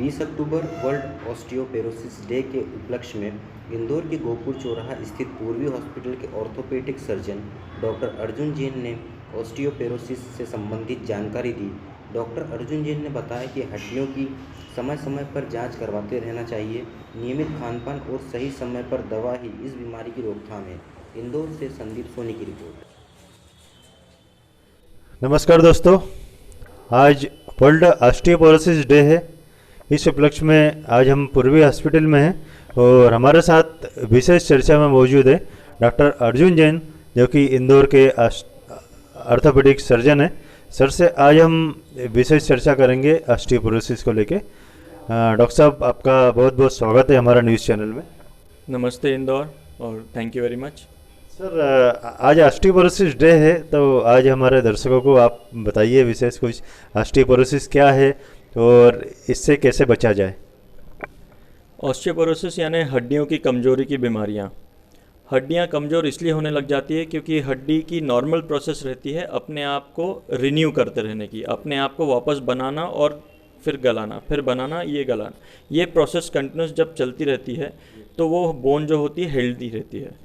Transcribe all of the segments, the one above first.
20 October world osteoporosis day के उपलक्ष्य में इंदौर के गोपुर चौराहा स्थित पूर्वी हॉस्पिटल के orthopaedic surgeon doctor Arjun Jain ने ऑस्टियोपोरोसिस से संबंधित जानकारी दी। डॉक्टर अर्जुन जैन ने बताया कि हड्डियों की समय समय पर जांच करवाते रहना चाहिए। नियमित खानपान और सही समय पर दवा ही इस बीमारी की रोकथाम है। इंदौर से संदीप सोनी की रिपोर्ट। नमस्कार दोस्तों, आज वर्ल्ड ऑस्टियोपोरोसिस डे है। इस उपलक्ष्य में आज हम पूर्वी हॉस्पिटल में हैं और हमारे साथ विशेष चर्चा में मौजूद है डॉक्टर अर्जुन जैन, जो कि इंदौर के ऑर्थोपेडिक सर्जन हैं। सर से आज हम विशेष चर्चा करेंगे ऑस्टियोपोरोसिस को लेके। डॉक्टर साहब, आपका बहुत बहुत स्वागत है हमारा न्यूज़ चैनल में। नमस्ते इंदौर और thank you very much. Sir, आज ऑस्टियोपोरोसिस डे है, तो आज हमारे दर्शकों को आप बताइए विशेष कुछ, ऑस्टियोपोरोसिस क्या है और इससे कैसे बचा जाए। ऑस्टियोपोरोसिस यानी हड्डियों की कमजोरी की बीमारियां। हड्डियां कमज़ोर इसलिए होने लग जाती है क्योंकि हड्डी की नॉर्मल प्रोसेस रहती है अपने आप को रिन्यू करते रहने की, अपने आप को वापस बनाना और फिर गलाना, फिर बनाना, ये गलाना। ये प्रोसेस कंटिन्यूस जब चलती रहती है तो वो बोन जो होती है हेल्दी रहती है।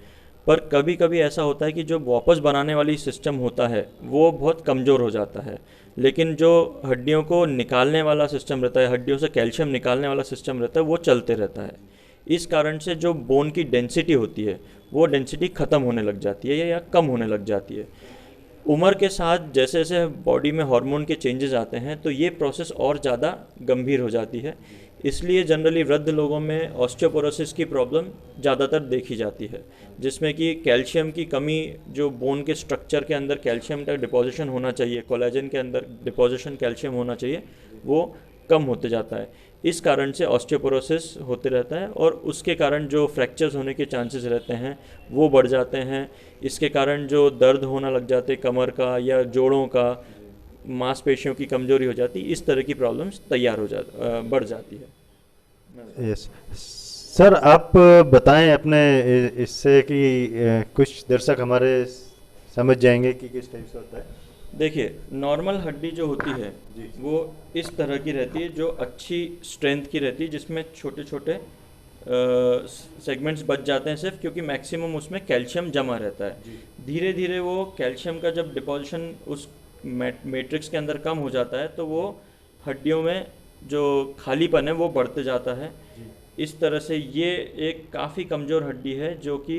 पर कभी कभी ऐसा होता है कि जो वापस बनाने वाली सिस्टम होता है वो बहुत कमज़ोर हो जाता है, लेकिन जो हड्डियों को निकालने वाला सिस्टम रहता है, हड्डियों से कैल्शियम निकालने वाला सिस्टम रहता है, वो चलते रहता है। इस कारण से जो बोन की डेंसिटी होती है वो डेंसिटी ख़त्म होने लग जाती है या कम होने लग जाती है। उम्र के साथ जैसे जैसे बॉडी में हार्मोन के चेंजेस आते हैं तो ये प्रोसेस और ज़्यादा गंभीर हो जाती है। इसलिए जनरली वृद्ध लोगों में ऑस्टियोपोरोसिस की प्रॉब्लम ज़्यादातर देखी जाती है, जिसमें कि कैल्शियम की कमी, जो बोन के स्ट्रक्चर के अंदर कैल्शियम का डिपोजिशन होना चाहिए, कोलेजन के अंदर डिपोजिशन कैल्शियम होना चाहिए, वो कम होते जाता है। इस कारण से ऑस्टियोपोरोसिस होते रहता है और उसके कारण जो फ्रैक्चर्स होने के चांसेस रहते हैं वो बढ़ जाते हैं। इसके कारण जो दर्द होना लग जाते कमर का या जोड़ों का, मांसपेशियों की कमजोरी हो जाती, इस तरह की प्रॉब्लम्स बढ़ जाती है। यस सर, आप बताएं अपने इससे कि कुछ दर्शक हमारे समझ जाएंगे कि किस टाइप से होता है। देखिए, नॉर्मल हड्डी जो होती है वो इस तरह की रहती है, जो अच्छी स्ट्रेंथ की रहती है, जिसमें छोटे छोटे सेगमेंट्स बच जाते हैं सिर्फ, क्योंकि मैक्सिमम उसमें कैल्शियम जमा रहता है। धीरे धीरे वो कैल्शियम का जब डिपोजिशन उस मैट्रिक्स के अंदर कम हो जाता है तो वो हड्डियों में जो खालीपन है वो बढ़ते जाता है। इस तरह से ये एक काफ़ी कमज़ोर हड्डी है जो कि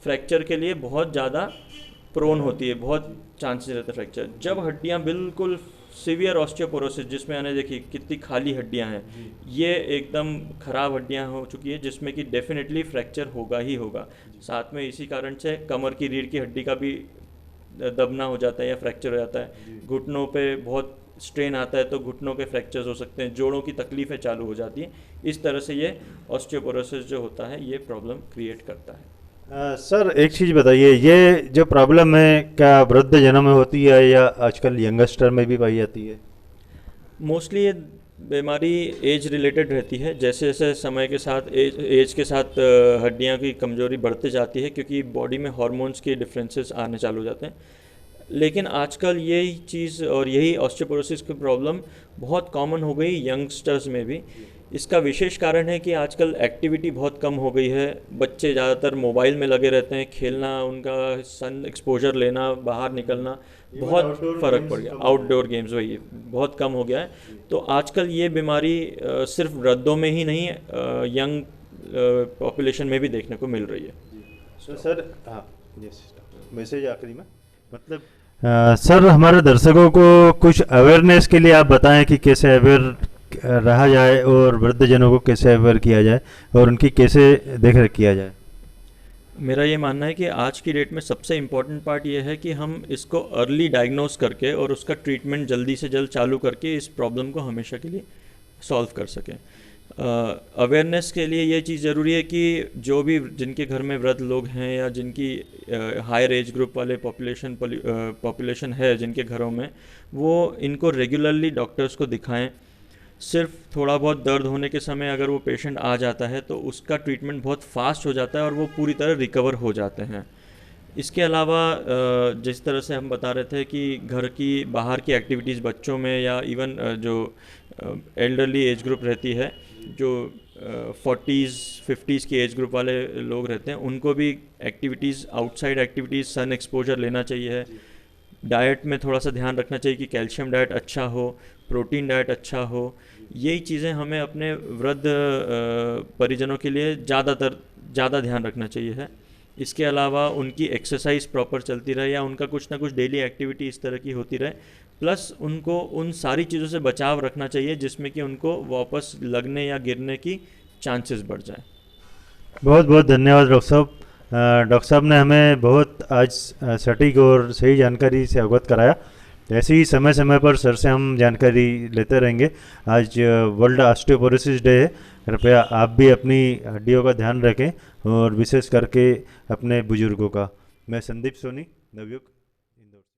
फ्रैक्चर के लिए बहुत ज़्यादा प्रोन होती है, बहुत चांसेस रहते हैं फ्रैक्चर। जब हड्डियाँ बिल्कुल सीवियर ऑस्टियोपोरोसिस, जिसमें मैंने देखी कितनी खाली हड्डियाँ हैं, ये एकदम ख़राब हड्डियाँ हो चुकी है, जिसमें कि डेफिनेटली फ्रैक्चर होगा ही होगा। साथ में इसी कारण से कमर की रीढ़ की हड्डी का भी दबना हो जाता है या फ्रैक्चर हो जाता है। घुटनों पे बहुत स्ट्रेन आता है तो घुटनों के फ्रैक्चर्स हो सकते हैं, जोड़ों की तकलीफ़ें चालू हो जाती हैं। इस तरह से ये ऑस्टियोपोरोसिस जो होता है ये प्रॉब्लम क्रिएट करता है। सर, एक चीज़ बताइए, ये जो प्रॉब्लम है क्या वृद्ध जनों में होती है या आजकल यंगस्टर में भी पाई जाती है? मोस्टली ये बीमारी एज रिलेटेड रहती है। जैसे जैसे समय के साथ एज के साथ हड्डियां की कमज़ोरी बढ़ते जाती है, क्योंकि बॉडी में हार्मोन्स के डिफरेंसेस आने चालू हो जाते हैं। लेकिन आजकल यही चीज़ और यही ऑस्टियोपोरोसिस की प्रॉब्लम बहुत कॉमन हो गई यंगस्टर्स में भी। इसका विशेष कारण है कि आजकल एक्टिविटी बहुत कम हो गई है। बच्चे ज़्यादातर मोबाइल में लगे रहते हैं, खेलना, उनका सन एक्सपोजर लेना, बाहर निकलना बहुत फ़र्क पड़ गया। आउटडोर गेम्स वही बहुत कम हो गया है। तो आजकल ये बीमारी सिर्फ वृद्धों में ही नहीं, यंग पॉपुलेशन में भी देखने को मिल रही है। तो सर, हाँ, मैसेज आखिरी में, मतलब सर, हमारे दर्शकों को कुछ अवेयरनेस के लिए आप बताएं कि कैसे अवेयर रहा जाए और वृद्धजनों को कैसे अवेयर किया जाए और उनकी कैसे देख रेख किया जाए। मेरा ये मानना है कि आज की डेट में सबसे इम्पॉर्टेंट पार्ट ये है कि हम इसको अर्ली डायग्नोस करके और उसका ट्रीटमेंट जल्दी से जल्द चालू करके इस प्रॉब्लम को हमेशा के लिए सॉल्व कर सकें। अवेयरनेस के लिए ये चीज़ ज़रूरी है कि जो भी जिनके घर में वृद्ध लोग हैं या जिनकी हायर एज ग्रुप वाले पॉपुलेशन है जिनके घरों में, वो इनको रेगुलरली डॉक्टर्स को दिखाएं। सिर्फ थोड़ा बहुत दर्द होने के समय अगर वो पेशेंट आ जाता है तो उसका ट्रीटमेंट बहुत फास्ट हो जाता है और वो पूरी तरह रिकवर हो जाते हैं। इसके अलावा जिस तरह से हम बता रहे थे कि घर की बाहर की एक्टिविटीज़ बच्चों में या इवन जो एल्डरली एज ग्रुप रहती है, जो 40s 50s की एज ग्रुप वाले लोग रहते हैं, उनको भी activities, outside activities, sun exposure लेना चाहिए। डाइट में थोड़ा सा ध्यान रखना चाहिए कि कैल्शियम डाइट अच्छा हो, प्रोटीन डाइट अच्छा हो। यही चीज़ें हमें अपने वृद्ध परिजनों के लिए ज़्यादा ध्यान रखना चाहिए है। इसके अलावा उनकी एक्सरसाइज प्रॉपर चलती रहे या उनका कुछ ना कुछ डेली एक्टिविटी इस तरह की होती रहे, प्लस उनको उन सारी चीज़ों से बचाव रखना चाहिए जिसमें कि उनको वापस लगने या गिरने की चांसेस बढ़ जाए। बहुत बहुत धन्यवाद डॉक्टर साहब। डॉक्टर साहब ने हमें बहुत आज सटीक और सही जानकारी से अवगत कराया। ऐसे ही समय समय पर सर से हम जानकारी लेते रहेंगे। आज वर्ल्ड ऑस्टियोपोरोसिस डे है, कृपया आप भी अपनी हड्डियों का ध्यान रखें और विशेष करके अपने बुजुर्गों का। मैं संदीप सोनी, नवयुग।